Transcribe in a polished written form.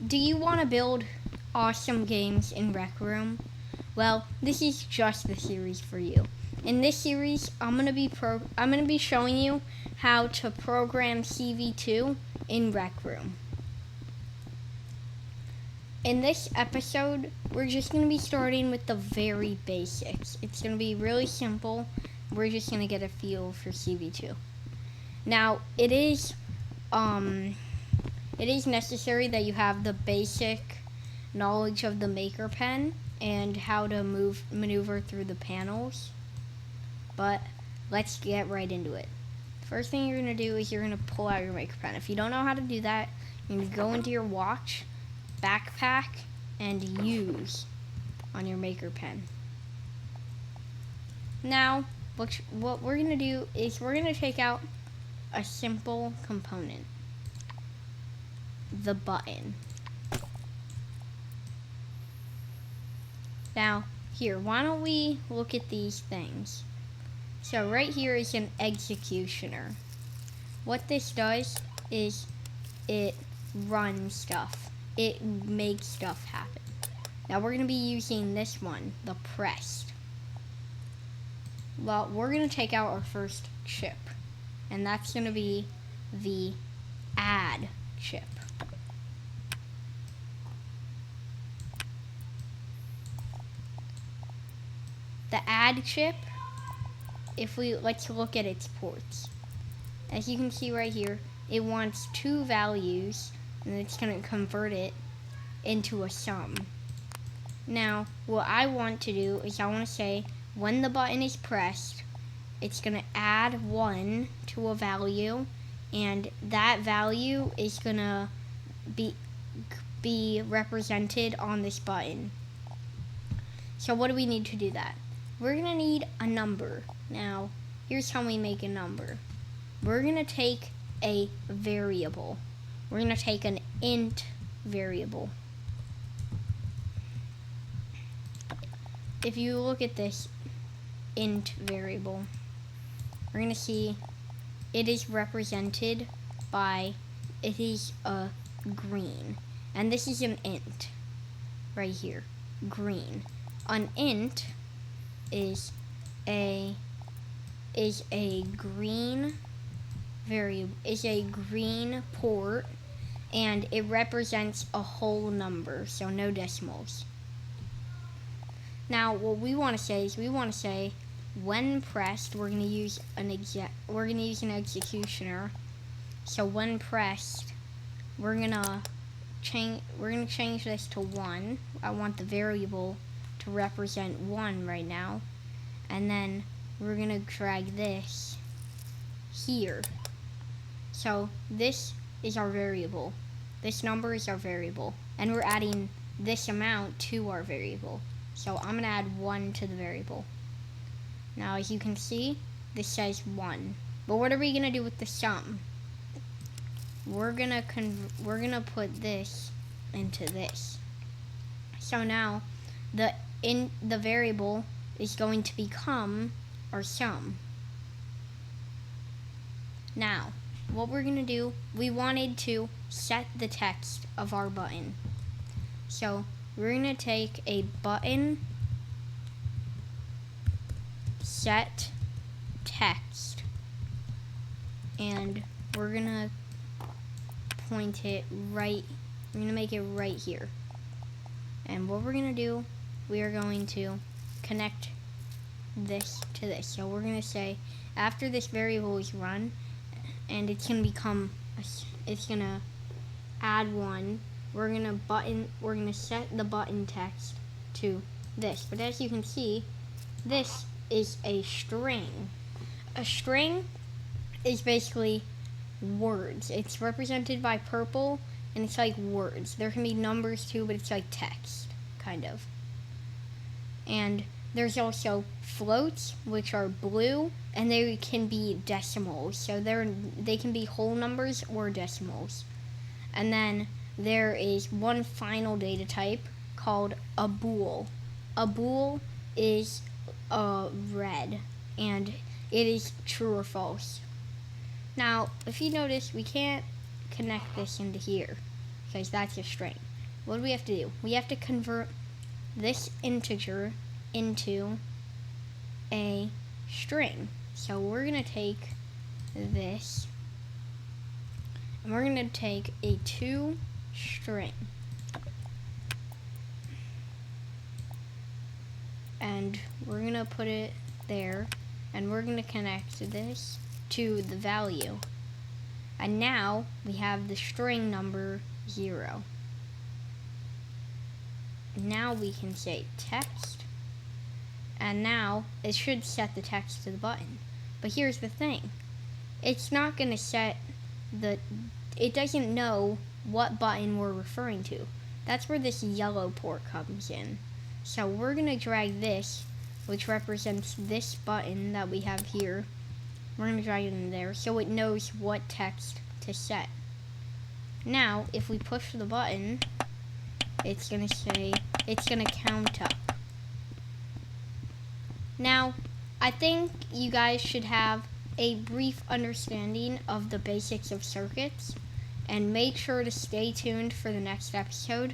Do you want to build awesome games in Rec Room? Well, this is just the series for you. In this series, I'm gonna be showing you how to program cv2 in Rec Room. In this episode, we're just gonna be starting with the very basics. It's gonna be really simple. We're just gonna get a feel for cv2. Now, it is necessary that you have the basic knowledge of the maker pen and how to maneuver through the panels. But let's get right into it. First thing you're going to do is you're going to pull out your maker pen. If you don't know how to do that, you're going to go into your watch, backpack, and use on your maker pen. Now, what we're going to do is we're going to take out a simple component. The button. Now, here, why don't we look at these things? So right here is an executioner. What this does is it runs stuff. It makes stuff happen. Now we're going to be using this one, the pressed. Well, we're going to take out our first chip, and that's going to be the add chip. The add chip, let's look at its ports. As you can see right here, it wants two values, and it's going to convert it into a sum. Now, what I want to do is I want to say when the button is pressed, it's going to add 1 to a value, and that value is going to be represented on this button. So what do we need to do that? We're going to need a number. Now, here's how we make a number. We're going to take a variable. We're going to take an int variable. If you look at this int variable, we're going to see it is represented by, it is a green. And this is an int right here, green. An int is a green variable, is a green port, and it represents a whole number, so no decimals. Now what we want to say is we want to say when pressed, we're going to use an executioner. So when pressed, we're going to change this to 1. I want the variable to represent 1 right now, and then we're gonna drag this here. So this is our variable. This number is our variable, and we're adding this amount to our variable. So I'm gonna add 1 to the variable. Now as you can see, this says 1. But what are we gonna do with the sum? We're gonna put this into this. So now the variable is going to become our sum. Now, what we're going to do, we wanted to set the text of our button. So we're going to take a button set text, and we're going to point it right, we're going to make it right here. And what we're going to do, we are going to connect this to this. So we're going to say after this variable is run, and it's going to add 1, we're going to set the button text to this. But as you can see, this is a string. A string is basically words. It's represented by purple, and it's like words. There can be numbers too, but it's like text, kind of. And there's also floats, which are blue, and they can be decimals. So they can be whole numbers or decimals. And then there is one final data type called a bool. A bool is red, and it is true or false. Now, if you notice, we can't connect this into here because that's a string. what do we have to do? We have to convert this integer into a string. So we're going to take this, and we're going to take a to string. And we're going to put it there, and we're going to connect this to the value. And now we have the string number 0. Now we can say text, and now it should set the text to the button. But here's the thing, it's not going to set it doesn't know what button we're referring to. That's where this yellow port comes in. So we're going to drag this, which represents this button that we have here, we're going to drag it in there so it knows what text to set. Now if we push the button, it's going to count up. Now, I think you guys should have a brief understanding of the basics of circuits, and make sure to stay tuned for the next episode.